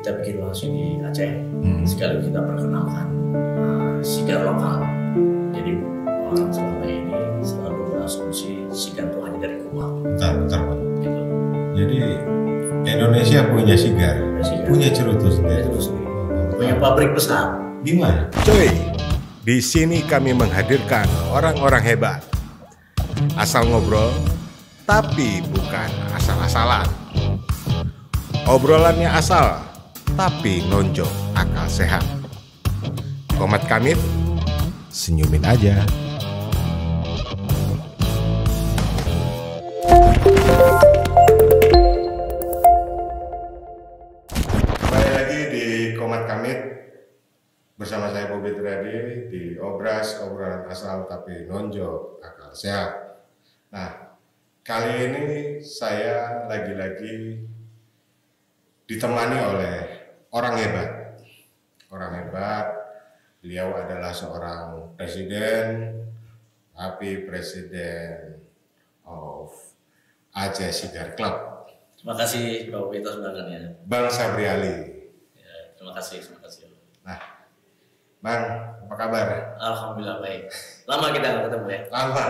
kita bikin langsung di Aceh. Sekali kita perkenalkan sigar lokal. Jadi orang selama ini selalu berasumsi sigar itu hanya dari Kuba. Bentar, Pak. Gitu. Jadi Indonesia punya sigar, punya cerutu sendiri. Punya pabrik besar. Di mana? Cuy, di sini kami menghadirkan orang-orang hebat. Asal ngobrol, tapi bukan asal-asalan. Obrolannya asal, tapi nonjol akal sehat. Komat Kamit, senyumin aja. Kembali lagi di Komat Kamit bersama saya Bobi Tradi di obrolan asal tapi nonjol akal sehat. Nah, kali ini saya lagi-lagi ditemani oleh orang hebat. Orang hebat, beliau adalah seorang presiden, tapi presiden of Aceh Cigar Club. Terima kasih Pak Bobi atas undangannya. Bang Sabri Ali. Ya, terima kasih. Nah, Bang, apa kabar? Alhamdulillah baik. Lama kita nggak ketemu ya. Lama.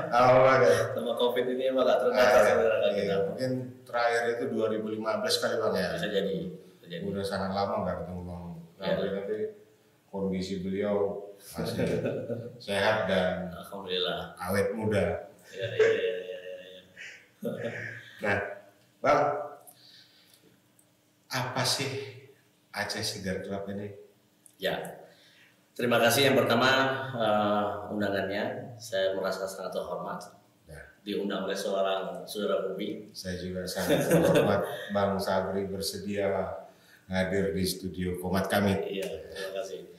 Lama banget. Sama COVID ini emang nggak terbatas antara kita. Mungkin terakhir itu 2015 kali Bang ya. Bisa jadi. Udah sangat lama nggak ketemu Bang. Ya. Nanti kondisi beliau masih sehat dan Alhamdulillah. awet muda. Ya. Nah, Bang, apa sih Aceh Cigar Club ini? Ya, terima kasih yang pertama undangannya. Saya merasa sangat terhormat Ya. diundang oleh seorang saudara Bobi. Saya juga sangat terhormat Bang Sabri bersedia hadir di studio Komat Kamit. Iya, terima kasih.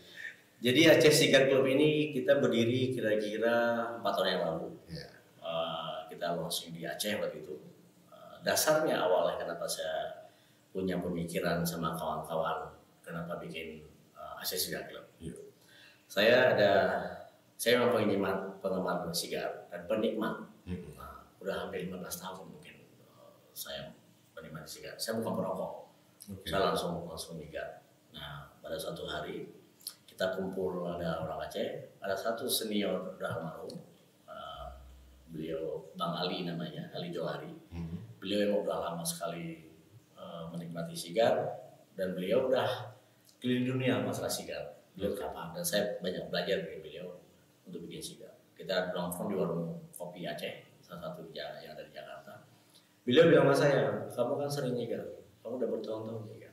Jadi Aceh Cigar Club ini kita berdiri kira-kira 4 tahun yang lalu. Ya. Kita launching di Aceh waktu itu. Dasarnya awalnya kenapa saya punya pemikiran sama kawan-kawan kenapa bikin Aceh Cigar Club. Ya. Saya memang penggemar sigar dan penikmat. Udah hampir 15 tahun mungkin saya penikmat sigar. Saya bukan perokok. Okay. Saya langsung migar. Nah, pada suatu hari kita kumpul ada orang Aceh, ada satu senior udah almarhum, beliau Bang Ali namanya, Ali Johari. Beliau yang udah lama sekali menikmati sigar dan beliau udah keliling dunia masalah sigar. Beliau kapal dan saya banyak belajar dari beliau untuk bikin sigar. Kita nongkrong di warung kopi Aceh, salah satu yang ada di Jakarta. Beliau bilang sama saya, kamu kan sering nyigar, kamu udah bertahun-tahun nyigar.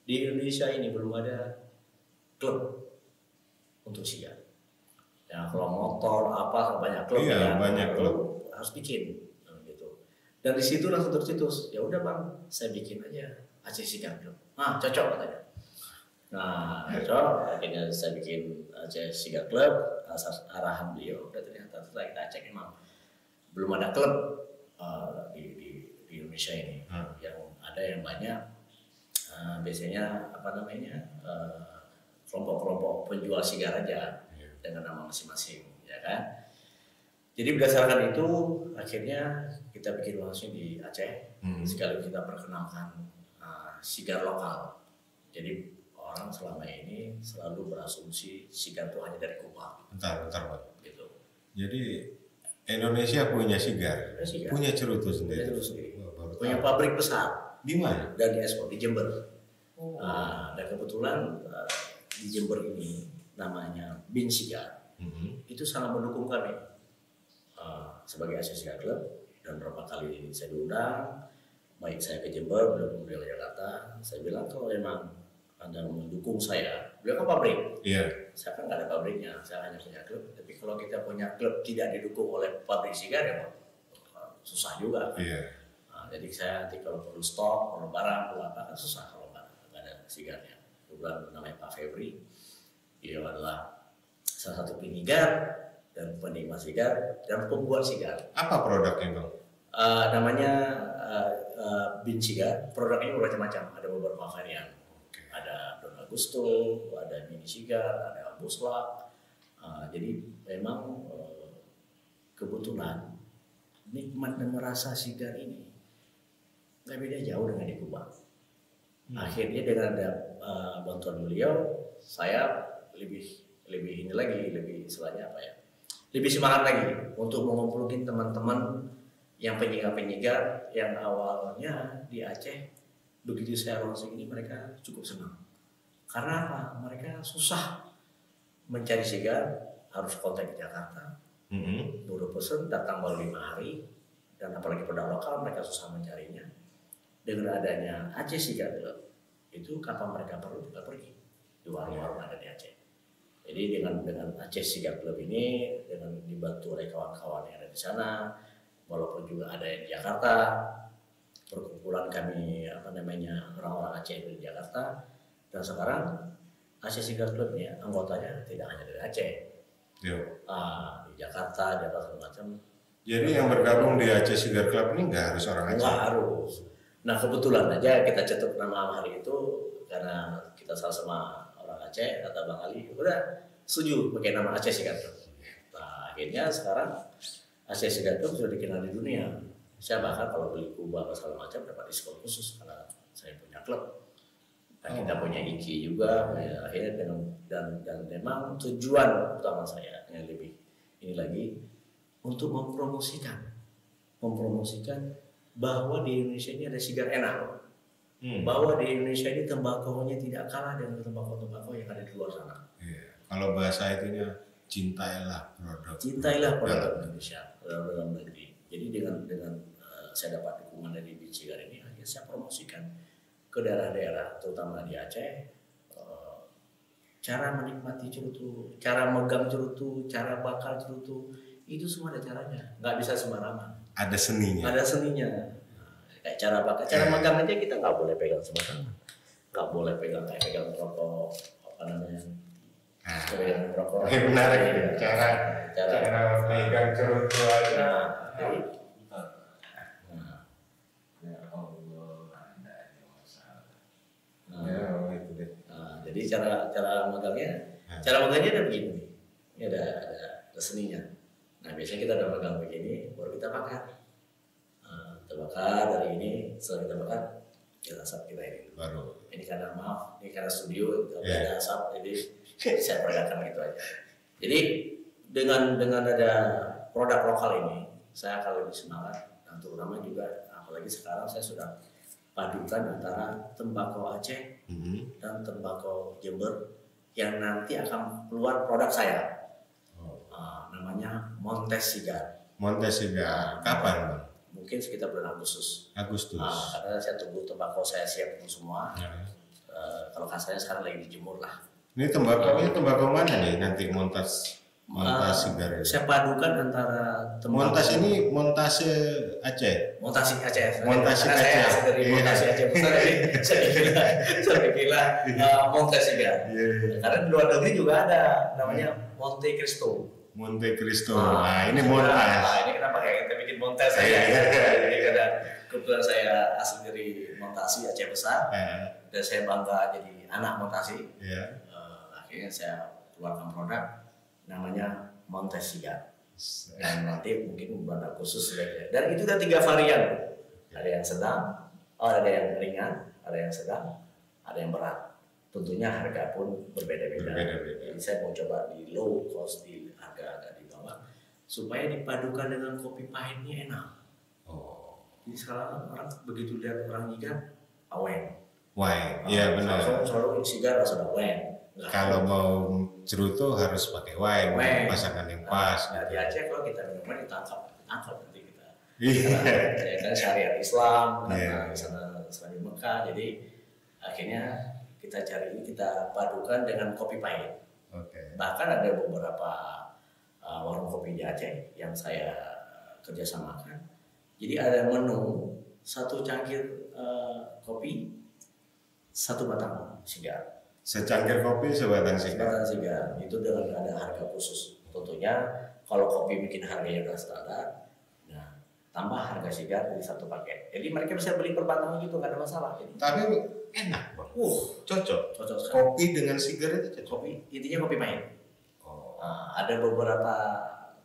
Di Indonesia ini belum ada klub untuk sigar. Ya kalau motor apa banyak klub Iya, ya, banyak klub. harus bikin gitu. Dan di situ langsung tercetus, ya udah Bang, saya bikin aja Aceh Cigar Club. Nah, cocok katanya. Nah, cocok. Akhirnya saya bikin Aceh Cigar Club, arahan beliau. Dan ternyata setelah kita cek emang belum ada klub di Indonesia ini. Yang ada yang banyak biasanya apa namanya kelompok-kelompok penjual sigar aja dengan nama masing-masing, ya kan? Jadi berdasarkan itu akhirnya kita bikin langsung di Aceh. Sekali kita perkenalkan sigar lokal. Jadi orang selama ini selalu berasumsi sigar itu hanya dari Kuba. Bentar, Pak. Gitu. Jadi Indonesia punya sigar, punya cerutu sendiri. Punya pabrik besar. Di mana? Dan diekspor di Jember. Dan kebetulan di Jember ini namanya Bin Sigar. Itu sangat mendukung kami sebagai Aceh Cigar Club. Dan berapa kali saya diundang, baik saya ke Jember, beliau ke Jakarta. Saya bilang kalau memang Anda mendukung saya, beliau kan pabrik. Iya. Saya kan nggak ada pabriknya, saya hanya punya klub. Tapi kalau kita punya klub tidak didukung oleh pabrik sigar ya susah juga. Iya. Jadi saya nanti kalau perlu stok, perlu barang, perlu apa kan susah kalau nggak ada sigarnya. Kebetulan namanya Pak Febri, dia adalah salah satu penyigar dan penikmat sigar dan pembuat sigar. Apa produknya Bang? Namanya Bin Sigar. Produknya macam-macam, ada beberapa varian. Ada Don Agusto, ada Mini Sigar, ada Buslak. Jadi memang kebetulan nikmat dan merasa sigar ini nggak beda jauh dengan di Kuba. Akhirnya dengan ada bantuan beliau, saya lebih ini lagi, lebih istilahnya apa ya? Lebih semangat lagi untuk mengumpulkan teman-teman yang penyigar-penyigar yang awalnya di Aceh. Begitu saya launching ini mereka cukup senang. Karena apa? Mereka susah mencari sigar, harus kontak ke Jakarta. Baru pesen datang baru 5 hari, dan apalagi produk lokal mereka susah mencarinya. Dengan adanya Aceh Sigar Club, itu kapan mereka perlu tinggal pergi di warung-warung ada di Aceh. Jadi dengan Aceh Sigar Club ini, dengan dibantu oleh kawan-kawan yang ada di sana, walaupun juga ada yang di Jakarta, perkumpulan kami orang-orang Aceh di Jakarta, dan sekarang Aceh Sigar Club ya anggotanya tidak hanya dari Aceh. Di Jakarta, di atas macam. Jadi yang bergabung di Aceh Sigar Club ini nggak harus orang Aceh? Nggak harus. Nah kebetulan aja kita cetuk nama hari itu karena kita sama orang Aceh, kata Bang Ali, udah setuju pakai nama Aceh Sigar Club. Nah akhirnya sekarang Aceh Sigar Club sudah dikenal di dunia. Saya bahkan kalau beli kubah apa segala macam dapat diskon khusus karena saya punya klub. Dan kita punya IKI juga, akhirnya dan memang tujuan utama saya yang lebih ini lagi untuk mempromosikan bahwa di Indonesia ini ada sigar enak, bahwa di Indonesia ini tembakonya tidak kalah dengan tembakau yang ada di luar sana. Kalau bahasa itunya cintailah produk Indonesia dalam negeri. Jadi dengan saya dapat dukungan dari biji sigar ini, akhirnya saya promosikan ke daerah-daerah, terutama di Aceh, cara menikmati cerutu, cara megang cerutu, cara bakar cerutu, itu semua ada caranya, nggak bisa sembarangan. Ada seninya. Kayak cara bakar, cara megang aja kita nggak boleh pegang sembarangan, nggak boleh pegang kayak pegang rokok apa namanya, pegang rokok. Menarik ya, cara megang cerutu aja. Jadi cara megangnya ada begini, ini ada seninya. Nah biasanya kita udah megang begini, baru kita bakar. Kita bakar dari ini, setelah kita bakar, kita asap kita ini. Baru. Ini karena studio, ada asap, jadi saya peragakan gitu aja. Jadi dengan ada produk lokal ini, saya akan lebih semangat, dan terutama juga apalagi sekarang saya sudah padukan antara tembakau Aceh dan tembakau Jember yang nanti akan keluar produk saya. Namanya Montes Sigar. Kapan, Bang? Mungkin sekitar bulan Agustus. Karena saya tunggu tembakau saya siap semua. Kalau kasarnya sekarang lagi dijemur lah. Ini tembakau mana nih nanti Montes Sigar? Saya padukan antara tembakau. Montes ini Montase Aceh. Montasi Aceh. Montasi Aceh. Saya asal dari Montasi Aceh. Saya kira Montes Sigar. Karena di luar negeri juga ada namanya Monte Cristo. Nah, ini Montes. Ini kenapa kayak kita bikin Montes saja? Jadi karena kebetulan saya asal dari Montasi Aceh besar, dan saya bangga jadi anak Montasi. Akhirnya saya keluarkan produk namanya Montes Sigar. Dan nanti mungkin bulan Agustus sudah. Dan itu ada 3 varian. Ada yang sedang, ada yang ringan, ada yang sedang, ada yang berat. Tentunya harga pun berbeda-beda. Jadi saya mau coba di low cost, di harga agak di bawah, supaya dipadukan dengan kopi pahitnya enak. Jadi sekarang orang begitu lihat orang nyigar, awen. Iya benar. Selalu sigar rasa awen. Kalau mau cerutu harus pakai wine, pasangan yang pas. Nah, di Aceh kalau kita minuman ditangkap nanti kita. Iya. Karena syariat Islam, karena di sana di Mekah, jadi akhirnya kita padukan dengan kopi pahit. Bahkan ada beberapa warung kopi di Aceh yang saya kerjasamakan. Jadi ada menu 1 cangkir kopi, 1 batang sigar. Secangkir kopi, sebatang sigar. Itu dengan ada harga khusus. Tentunya kalau kopi bikin harganya udah standar, nah tambah harga sigar dari 1 paket. Jadi mereka bisa beli per batang gitu, nggak ada masalah. Tapi enak, Bang. Cocok sekali. Kopi dengan sigar itu cocok. Intinya kopi pahit. Ada beberapa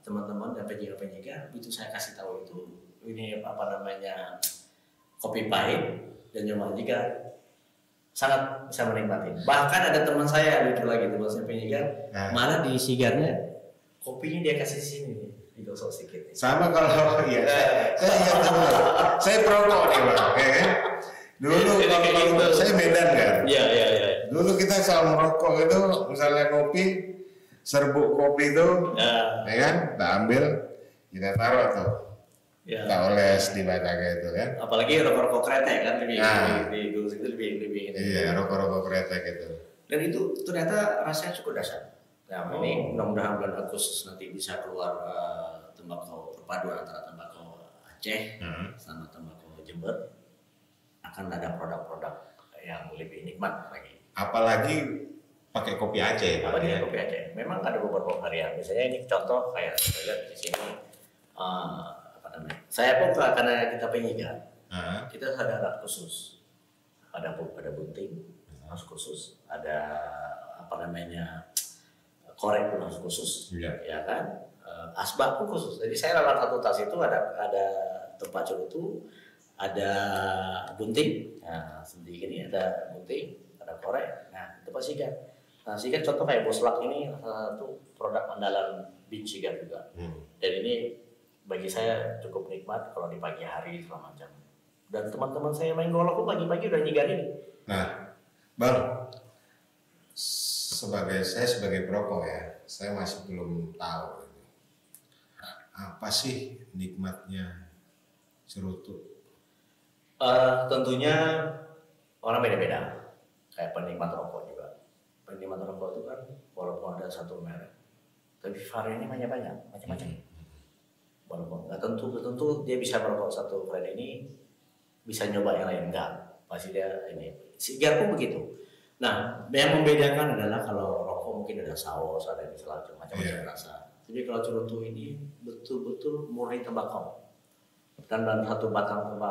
teman-teman dan penyiar-penyiar, begitu saya kasih tahu itu ini apa namanya kopi pahit dan nyoba juga sangat bisa menikmati. Bahkan ada teman saya lucu lagi, teman saya penyigar, malah di sigarnya kopinya dia kasih sini, digosok sedikit. Sama kalau ya, saya perokok nih bang, ya kan? Dulu kalau saya Medan kan. Iya. Dulu kita sama merokok itu, misalnya kopi, serbuk kopi itu, ya kan? Kita ambil, kita taruh tuh. Ya. Kita oles di batangnya itu kan. Apalagi rokok-rokok kretek kan lebih Iya, rokok-rokok kretek itu. Dan itu ternyata rasanya cukup dahsyat. Nah, ini mudah-mudahan bulan Agustus nanti bisa keluar tembakau perpaduan antara tembakau Aceh sama tembakau Jember. Akan ada produk-produk yang lebih nikmat lagi. Apalagi pakai kopi Aceh. Apalagi kopi Aceh. Memang ada beberapa varian. Misalnya ini contoh kayak saya lihat di sini. Saya pun karena kita penyigar, kita ada alat khusus, ada bunting harus khusus, ada korek pun harus khusus, ya kan, asbak pun khusus. Jadi saya dalam satu tas itu ada tempat cerutu, ada bunting, nah seperti ini ada bunting, ada korek, nah itu pas sigar. Nah sigar contoh kayak Boslak ini salah satu produk andalan bin sigar juga, dan ini bagi saya cukup nikmat kalau di pagi hari segala macam. Dan teman-teman saya main golok pun pagi-pagi udah nyigar ini. Nah, Bang, saya sebagai perokok ya, saya masih belum tahu ini. Apa sih nikmatnya cerutu? Tentunya orang beda-beda. Kayak penikmat rokok juga. Penikmat rokok itu kan walaupun ada satu merek, tapi variannya banyak-banyak, macam-macam. Walaupun nggak tentu dia bisa merokok satu brand ini, bisa nyoba yang lain enggak, pasti dia ini. Sigar pun begitu. Nah, yang membedakan adalah kalau rokok mungkin ada saus, ada macam-macam rasa. Jadi kalau cerutu ini betul-betul murni tembakau. Dan dalam satu batang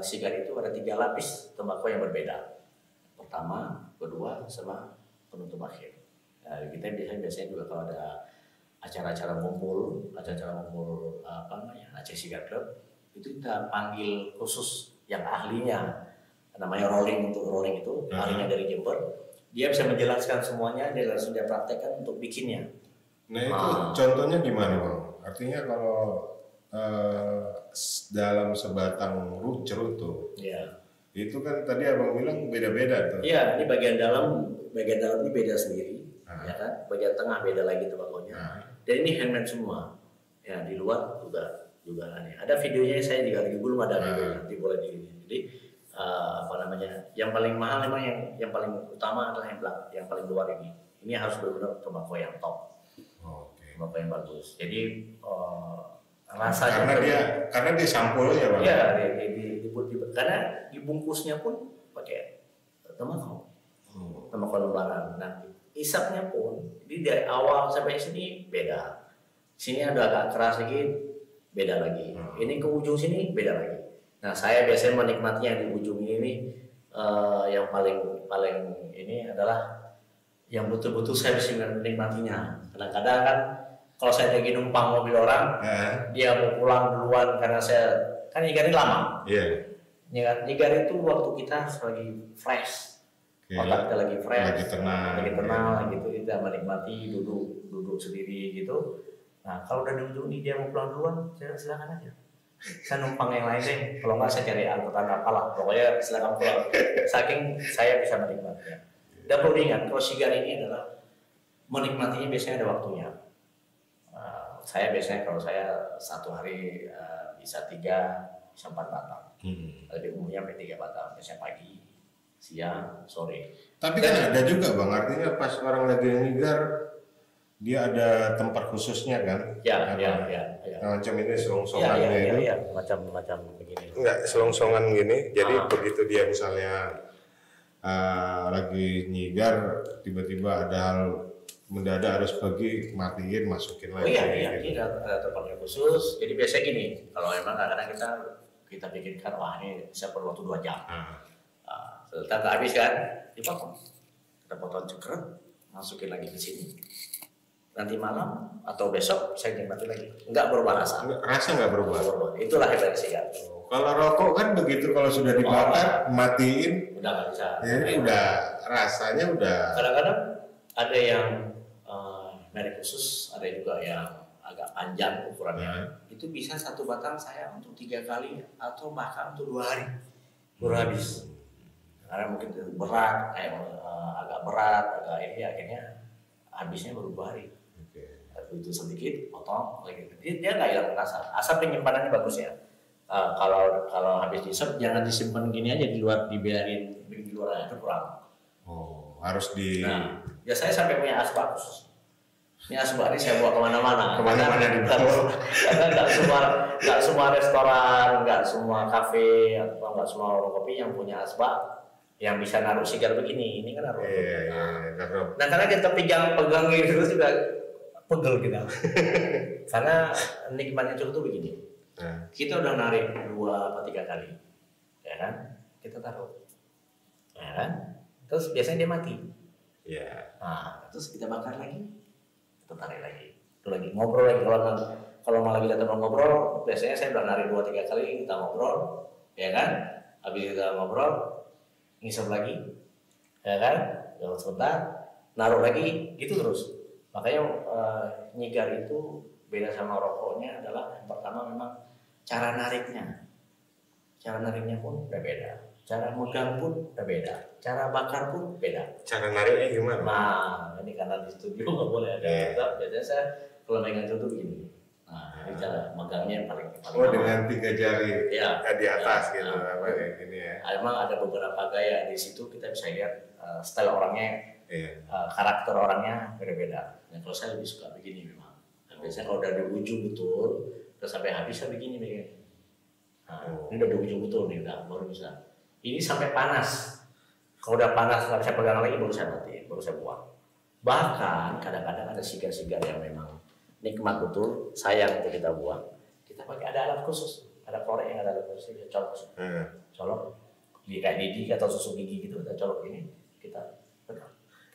sigar itu ada 3 lapis tembakau yang berbeda. Pertama, kedua, sama penutup akhir. Nah, kita biasanya juga kalau ada acara-acara ngumpul Aceh Sigar Club itu kita panggil khusus yang ahlinya, namanya rolling itu ahlinya dari Jember, dia bisa menjelaskan semuanya, dia langsung dia praktekkan untuk bikinnya. Nah itu contohnya gimana bang? Artinya kalau dalam sebatang cerutu, itu kan tadi abang bilang beda-beda tuh. Iya, ini bagian dalam ini beda sendiri. Ya kan, bagian tengah beda lagi tembakonya, dan ini handmade semua. Ya di luar juga aneh. Ada videonya, saya juga lagi belum ada video, nanti boleh jadi yang paling mahal memang yang paling utama adalah yang paling luar ini. Ini harus benar-benar tembakau yang top, tembakau yang bagus. Jadi rasanya karena dia sampul ya bang. Iya, karena dibungkusnya pun pakai tembakau lembaran. Nah, isapnya pun dari awal sampai sini beda. Sini ada agak keras sedikit, beda lagi. Ini ke ujung sini beda lagi. Nah, saya biasanya menikmatinya di ujung ini yang paling ini adalah yang betul-betul saya bisa menikmatinya. Kadang-kadang kan kalau saya lagi numpang mobil orang, dia mau pulang duluan karena saya kan nyigar ini lama. Nyigar itu waktu kita lagi fresh. Otak kita lagi fresh, lagi tenang gitu, kita menikmati duduk sendiri gitu. Nah kalau udah di ujung ini dia mau pulang duluan, saya silakan aja. Saya numpang yang lain deh, kalau nggak saya cari angkutan apalah, pokoknya silakan pulang. Saking saya bisa menikmatinya. Dan perlu diingat, kalau sigar ini adalah menikmatinya biasanya ada waktunya. Saya biasanya kalau saya satu hari bisa 3, bisa 4 batang. Lebih umumnya sampai 3 batang, biasanya pagi, siang, sore. Tapi kan ada juga bang, artinya pas orang lagi nyigar dia ada tempat khususnya kan? Ya. Macam ini selongsongan itu. Iya, macam begini. Enggak, selongsongan gini. Jadi begitu dia misalnya lagi nyigar, tiba-tiba ada hal mendadak harus pergi, matiin, masukin lagi. Ini ada tempatnya khusus. Jadi biasanya gini, kalau memang kadang-kadang kita pikirkan wah ini bisa perlu waktu 2 jam. Setelah habis kan, dipotong. Kita potong cekrek, masukin lagi ke sini. Nanti malam atau besok saya nikmati lagi. Enggak berubah rasa. Rasa enggak berubah. Itulah hebatnya sigar. Kalau rokok kan begitu, kalau sudah dibakar, matiin, udah nggak bisa. ini udah rasanya udah. Kadang-kadang ada yang merek khusus, ada juga yang agak panjang ukurannya. Itu bisa satu batang saya untuk 3 kali atau bahkan untuk 2 hari baru habis. Karena mungkin berat, agak berat, agak ini akhirnya habisnya baru 2 hari. Itu sedikit potong lagi, dia nggak hilang rasa. Asal penyimpanannya bagus ya. Kalau habis disep jangan disimpan gini aja di luar, dibiarin di luar, itu kurang. Oh, harus di. Nah, ya saya sampai punya asbak khusus. Ini asbak ini saya bawa kemana-mana. Kemana-mana dibawa. Karena nggak semua restoran, nggak semua kafe, atau nggak semua warung kopi yang punya asbak yang bisa naruh sigar begini. Ini kan naruh. Nah, karena kita pegang gitu terus juga pegel kita. Karena nikmatnya curug itu begini. Kita udah narik 2 atau 3 kali, ya kan? Kita taruh, ya kan? Terus biasanya dia mati. Nah, terus kita bakar lagi, kita tarik lagi, itu lagi ngobrol lagi. Kalau mau lagi datang ngobrol, biasanya saya udah narik 2-3 kali, kita ngobrol, ya kan? Habis kita ngobrol, ngisep lagi, ya kan? Jangan sebentar, naruh lagi, gitu terus. Makanya nyigar itu beda sama rokoknya adalah yang pertama memang cara nariknya pun udah beda, cara megang pun udah beda, cara bakar pun beda. Cara nariknya gimana? Nah, ini karena di studio nggak boleh ada. Biasanya saya kalau megang itu begini. Nah, ini cara megangnya yang paling dengan 3 jari di atas gitu, kayak gini ya. Emang ada beberapa gaya di situ, kita bisa lihat style orangnya. Karakter orangnya beda-beda. Nah, kalau saya lebih suka begini memang. Nah, biasanya kalau udah di ujung betul, terus sampai habis saya begini begini. Nah, ini udah di ujung betul nih, udah baru bisa. Ini sampai panas. Kalau udah panas nggak bisa pegang lagi, baru saya matiin, baru saya buang. Bahkan kadang-kadang ada sigar-sigar yang memang nikmat betul, sayang untuk kita buang. Kita pakai ada alat khusus, ada korek yang ada alat khusus, kita colok, kayak didi atau susu gigi gitu, kita colok ini, kita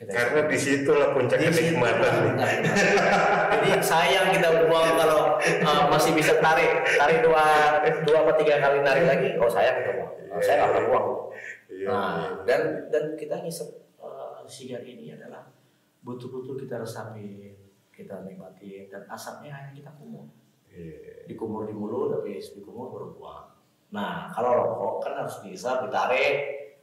karena di situlah puncak kenikmatan. Jadi sayang kita buang kalau masih bisa tarik 2 atau 3 kali narik lagi. Oh sayang kita buang. Saya nggak pernah buang. Nah, dan kita ngisep sigar ini adalah betul-betul kita resapin, kita nikmatin, dan asapnya hanya kita kumur. Dikumur di mulut, tapi dikumur baru buang. Nah, kalau rokok kan harus dihisap, ditarik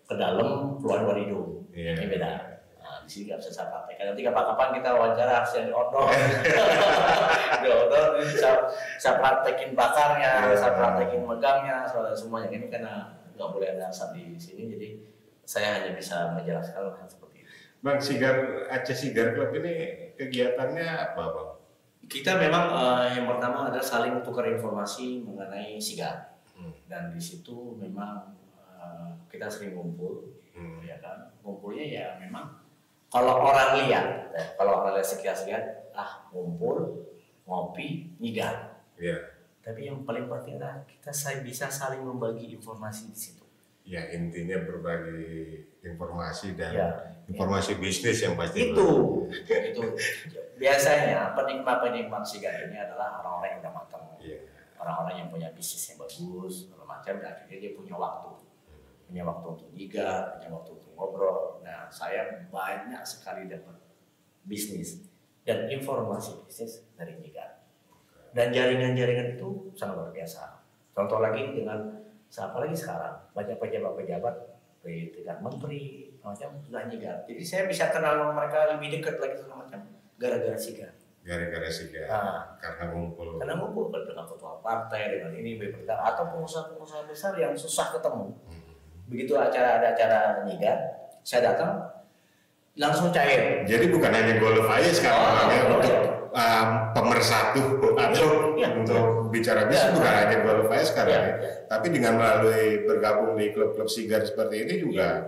ke dalam, keluar dari hidung. Ini beda. Nah, di sini nggak bisa saya praktekkan. Nanti kapan-kapan kita wawancara harus yang di outdoor. Di outdoor saya praktekin bakarnya, saya praktekin megangnya, semuanya. Ini karena nggak boleh ada asap di sini, jadi saya hanya bisa menjelaskan hal seperti itu. Bang, Aceh Sigar Club ini kegiatannya apa, Bang? Kita memang yang pertama adalah saling tukar informasi mengenai sigar. Dan di situ memang kita sering ngumpul, ya kan? Ngumpulnya ya memang kalau orang lihat sekitar ngumpul, ngopi, nyigar. Tapi yang paling penting adalah kita bisa saling membagi informasi di situ. Ya, intinya berbagi informasi dan informasi bisnis yang pasti. Itu biasanya penikmat sigar ini adalah orang-orang yang udah matang, orang-orang yang punya bisnis yang bagus, macam, dan akhirnya dia punya waktu untuk nyigar, punya waktu untuk ngobrol. Nah, saya banyak sekali dapat bisnis dan informasi bisnis dari nyigar. Dan jaringan-jaringan itu sangat luar biasa. Contoh lagi apalagi sekarang banyak pejabat-pejabat di tingkat menteri macam sudah nyigar. Jadi saya bisa kenal mereka lebih dekat lagi segala macam gara-gara sigar. Karena ngumpul dengan ketua partai, dengan ini atau pengusaha besar yang susah ketemu. Begitu ada acara nyigar, saya datang langsung cair. Jadi bukan hanya golf aja sekarang untuk pemersatu atau untuk bicara bisnis, bukan hanya golf aja sekarang tapi dengan melalui bergabung di klub-klub sigar seperti ini juga.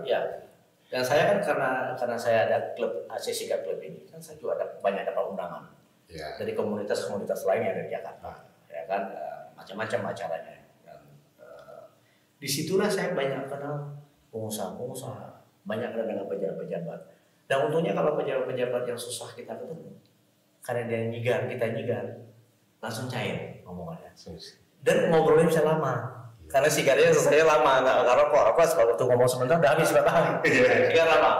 Dan saya kan karena saya ada klub Aceh Sigar Club ini, kan saya juga banyak dapat undangan dari komunitas-komunitas lain yang ada di Jakarta, ya kan, macam-macam acaranya. Dan disitulah saya banyak kenal pengusaha-pengusaha, banyak kenal dengan pejabat-pejabat. Dan untungnya kalau pejabat-pejabat yang susah kita ketemu, karena dia kita nyigar, langsung cair ngomongannya. Dan ngobrolnya bisa lama. Karena sigarnya selesai lama, nggak karena kok apa kalau tuh ngomong sebentar udah habis batang. Sigar lama.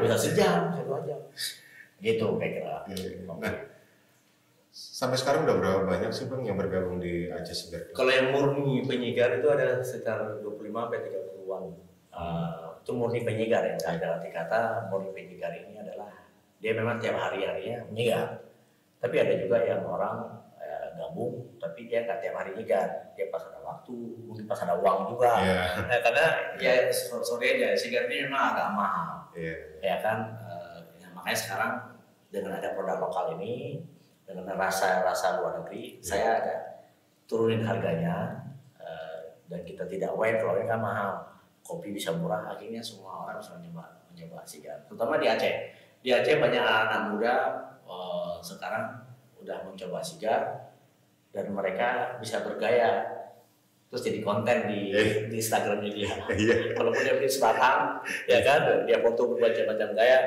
Bisa sejam, 2 jam. Gitu kira-kira. Nah, sampai sekarang udah berapa banyak sih Bang yang bergabung di Aceh Sigar? Kalau yang murni penyigar itu ada sekitar 25-30-an. Itu murni penyigar ya. Ada arti kata murni penyigar ini adalah dia memang tiap hari-harinya menyigar. Tapi ada juga yang orang gabung, tapi dia nggak tiap hari nyigar. Dia pas ada waktu, mungkin pas ada uang juga. Karena ya sorry aja, sigar ini memang agak mahal. Ya kan, makanya sekarang dengan ada produk lokal ini, dengan rasa luar negeri, saya ada turunin harganya, dan kita tidak aware kalau ini kan mahal. Kopi bisa murah, akhirnya semua orang bisa mencoba sigar. Terutama di Aceh. Di Aceh banyak anak muda sekarang udah mencoba sigar dan mereka bisa bergaya terus jadi konten di Instagramnya dia. Walaupun dia beli sebatang, ya kan, dia foto bermacam-macam gaya.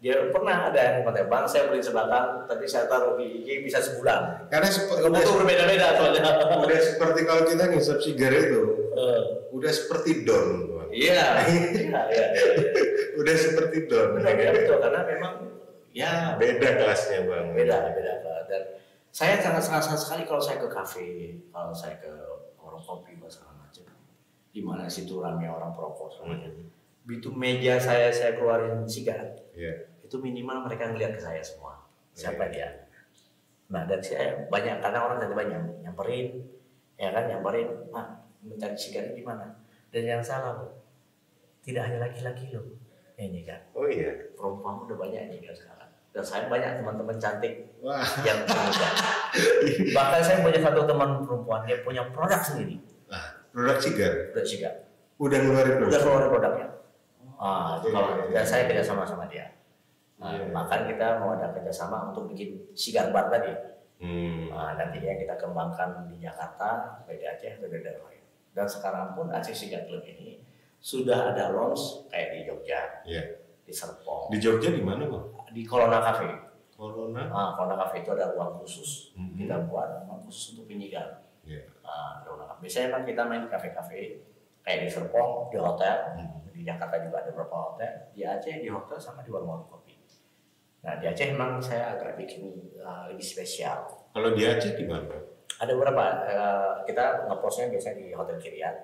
Dia pernah ada yang konten, Bang, saya beli sebatang, tapi saya taruh di IG bisa sebulan. Karena foto berbeda-beda soalnya. Udah seperti kalau kita ngisap sigar itu, udah seperti don. Iya. Udah seperti don. Betul, karena memang ya beda kelasnya Bang. Beda. Dan saya sangat serasa sekali kalau saya ke kafe, kalau saya ke warung kopi segala macam, di mana situ ramai orang perokok segala macam. Begitu meja saya keluarin sigar, itu minimal mereka ngeliat ke saya semua, siapa dia. Nah, dan saya banyak karena orang tadi banyak nyamperin, ya kan, Pak, mencari sigar di mana? Dan yang salah, tidak hanya laki-laki loh, ini kan. Oh iya. Perempuan udah banyak nih kan sekarang. Dan saya banyak teman-teman cantik. Wah. Yang punya. Bahkan saya punya satu teman perempuan, dia punya produk sendiri. Produk sigar. Udah ngeluarin produknya. Dan saya kerja sama dia. Bahkan kita mau ada kerjasama untuk bikin sigar bar tadi. Nantinya kita kembangkan di Jakarta, di Aceh, atau di daerah lain. Dan sekarang pun Aceh Sigar Club ini sudah ada launch kayak di Jogja, di Serpong. Di Jogja di mana Bang? Di Corona Cafe. Corona Cafe itu ada ruang khusus. Kita buat ruang khusus untuk penyigar. Biasanya kan kita main di kafe-kafe kayak di Serpong, di hotel. Di Jakarta juga ada beberapa hotel. Di Aceh di hotel sama di warung kopi. Nah, di Aceh memang saya agak bikin lebih spesial. Kalau di Aceh di mana? Ada beberapa. Kita ngepostnya biasanya di Hotel Kirian.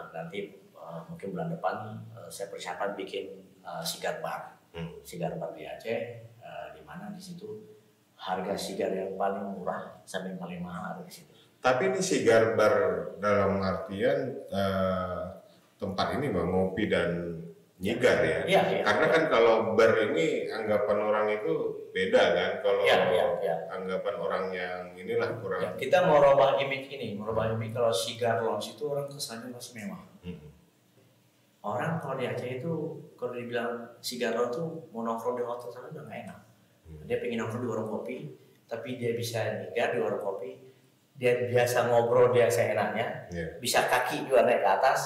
Nanti mungkin bulan depan saya persiapan bikin sigar bar. Sigar bar di Aceh, di mana di situ harga sigar yang paling murah sampai yang paling mahal ada di situ. Tapi ini sigar bar dalam artian tempat ini Bang, ngopi dan nyigar ya. Iya. Karena kan kalau bar ini anggapan orang itu beda kan. Kalau anggapan orang yang inilah kurang. Kita mau merubah image kalau sigar lounge itu orang kesannya masih mewah. Orang kalau di Aceh itu kalau dibilang sigar lounge itu mau nongkrong di hotel sana udah nggak enak. Dia pengen nongkrong di warung kopi, tapi dia bisa nyigar di warung kopi. Dia biasa ngobrol dia seenaknya, bisa kaki juga naik ke atas.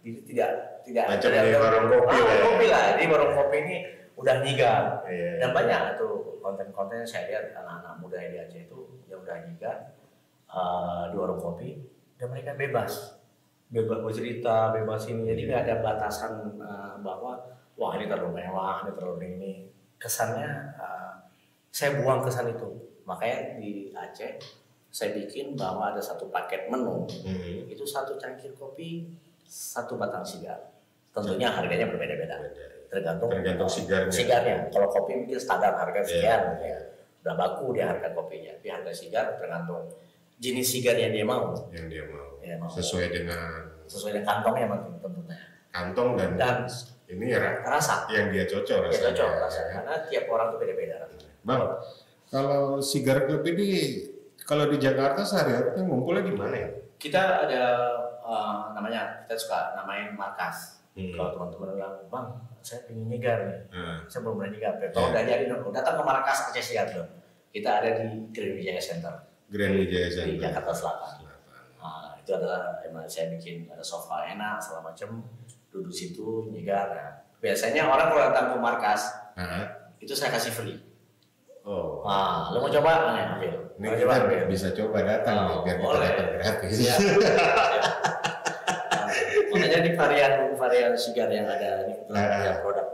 Jadi tidak macam di warung kopi lah. Di warung kopi ini udah nyigar. Dan banyak tuh konten-konten saya lihat anak-anak muda di Aceh itu yang udah nyigar di warung kopi dan mereka bebas bercerita, bebas ini. Jadi nggak ada batasan bahwa wah ini terlalu mewah, ini terlalu ini. Kesannya saya buang kesan itu. Makanya di Aceh saya bikin bahwa ada satu paket menu, itu 1 cangkir kopi, 1 batang sigar. Tentunya harganya berbeda-beda, tergantung sigarnya. Kalau kopi mungkin standar harga sekian, udah baku dia harga kopinya. Tapi harga sigar tergantung jenis sigar yang dia mau. Sesuai dengan kantongnya tentunya. Kantong dan ini rasa. Yang dia cocok rasanya. Karena tiap orang itu beda-beda. Bang, kalau Sigar Club ini kalau di Jakarta sehari-hari ngumpulnya di mana ya? Kita ada kita suka namain markas. Kalau teman-teman bilang, Bang, saya pengen nyigar nih, saya belum pernah nyigar. Tolong diajarin dong, datang ke markas Aceh Sigar Club. Kita ada di Grand Wijaya Center. Di Jakarta Selatan. Itu adalah saya bikin ada sofa enak, segala macam, duduk situ nyigar. Biasanya orang kalau datang ke markas, itu saya kasih free. Oh. Nah, lu mau coba? Nah, ambil. Ini Mau kita ambil. bisa coba datang nih, biar kita boleh. dapat gratis. Iya. Makanya di varian sigar yang ada di produk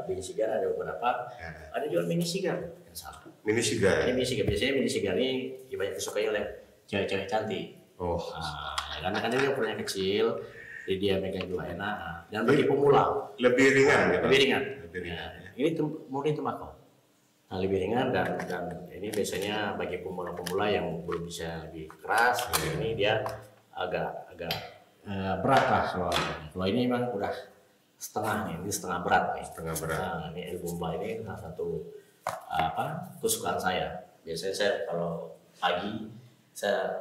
mini sigar ada beberapa. Ada jual mini sigar. Yang salah. Mini sigar. Mini sigar biasanya mini sigar ini banyak disukai oleh cewek-cewek cantik. Oh. Karena kan dia ukurannya kecil, jadi dia megang juga enak. Dan bagi pemula Lebih ringan gitu. lebih ringan. Lebih ringan. Ini murni tembakau. Nah, lebih ringan dan ini biasanya bagi pemula-pemula yang belum bisa lebih keras, ini dia agak berat lah kalau ini memang udah setengah nih, ini setengah berat nih. Setengah berat. Nah, ini El Bomba ini salah satu kesukaan saya. Biasanya saya kalau pagi saya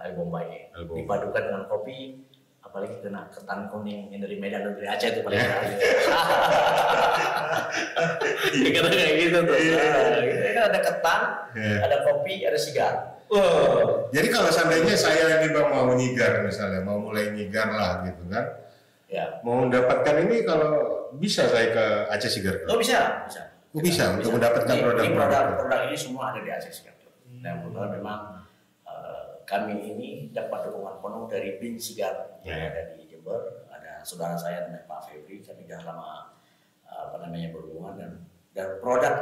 El Bomba ini dipadukan dengan kopi, apalagi kena ketan kuning yang dari Medan dan dari Aceh itu paling enak. Karena kayak gitu tuh. Ini kan ada ketan, ada kopi, ada sigar. Jadi kalau seandainya saya ini Bang mau nyigar misalnya, mau mulai nyigar lah gitu kan. Ya. Mau mendapatkan ini kalau bisa saya ke Aceh Sigar Club. Oh bisa. Oh, bisa untuk mendapatkan produk ini semua ada di Aceh Sigar Club. Dan kebetulan memang kami ini dapat dukungan penuh dari Bin Sigar yang ada di Jember. Ada saudara saya namanya Pak Febri, kami sudah lama berhubungan dan produk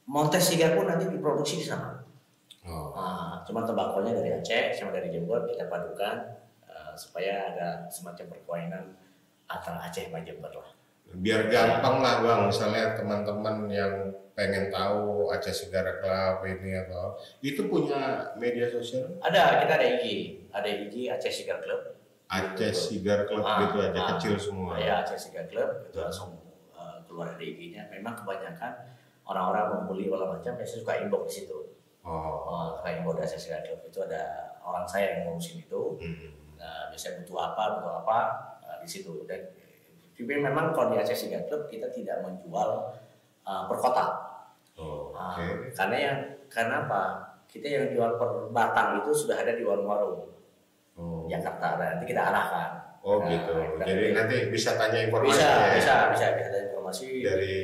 Montes Sigar pun nanti diproduksi di sana. Cuman tembakonya dari Aceh sama dari Jember kita padukan supaya ada semacam perkawinan antara Aceh sama Jember lah. Biar gampang lah Bang, misalnya teman-teman yang pengen tahu Aceh Sigar Club ini atau itu punya media sosial? Kita ada IG Aceh Sigar Club. Aceh Sigar Club gitu aja kecil semua. Ya Aceh Sigar Club itu langsung keluar dari IG-nya. Memang kebanyakan orang-orang membeli segala macam biasanya suka inbox di situ. Suka inbox di Aceh Sigar Club itu ada orang saya yang ngurusin itu. Nah, biasanya butuh apa di situ. Dan memang kalau di Aceh Sigar Club kita tidak menjual per kotak. Karena apa? Kita yang jual per batang itu sudah ada di warung-warung Jakarta. Nanti kita arahkan. Gitu. Jadi nanti bisa tanya informasi. Bisa tanya informasi dari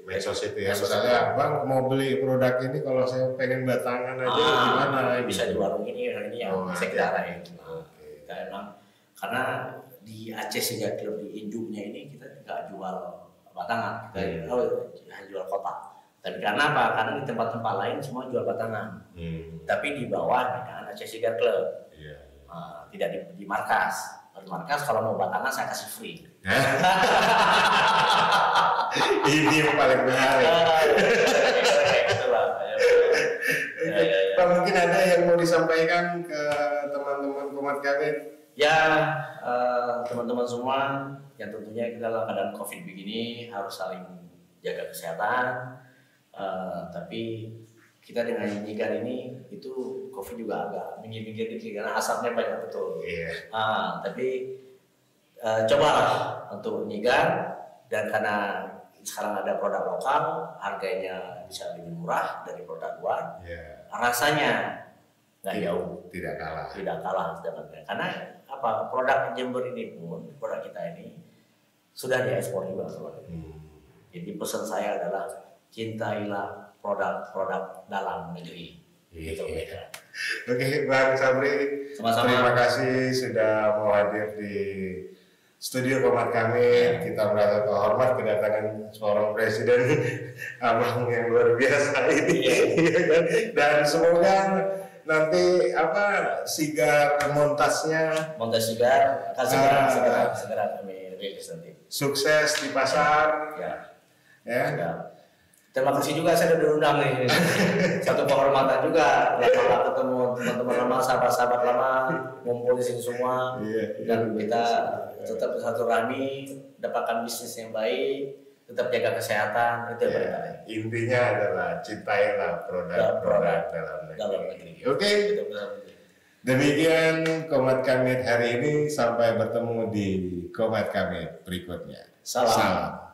medsos itu ya. Misalnya Bang mau beli produk ini kalau saya pengen batangan aja gimana? Bisa di warung ini yang saya kita arahin. Emang karena di Aceh Sigar Club di induknya ini kita nggak jual batangan, kita jual kotak. Tapi karena apa? Karena di tempat-tempat lain semua jual batangan. Tapi di bawah dengan Aceh Sigar Club. Tidak di markas. Di markas kalau mau batangan saya kasih free. Ini yang paling menarik. Pak, mungkin ada yang mau disampaikan ke teman-teman Komat Kamit? Ya, teman-teman semua yang tentunya kita dalam keadaan COVID begini harus saling jaga kesehatan. Tapi kita dengan nyigar ini itu COVID juga agak minggir-minggir dikit karena asapnya banyak betul. Tapi cobalah untuk nyigar, dan karena sekarang ada produk lokal, harganya bisa lebih murah dari produk luar. Rasanya nggak jauh, tidak kalah karena apa, produk Jember ini pun, produk kita ini sudah diekspor juga keluar. Jadi pesan saya adalah cintailah produk dalam negeri. Gitu. Oke, Bang Sabri, sama-sama. Terima kasih sudah mau hadir di studio Komat Kamit. Kita merasa terhormat kedatangan seorang presiden abang yang luar biasa ini. Dan semoga nanti Sigar Montes Sigar akan segera kami rilis nanti. Sukses di pasar. Ya. Terima kasih juga saya sudah diundang nih. Satu kehormatan juga lama ketemu teman-teman lama, sahabat-sahabat lama ngumpul di sini semua. Dan kita tetap satu rami, dapatkan bisnis yang baik, tetap jaga kesehatan, itu yang paling penting. Intinya adalah cintailah produk dalam negeri. Oke. Demikian Komat Kamit hari ini, sampai bertemu di Komat Kamit berikutnya. Salam.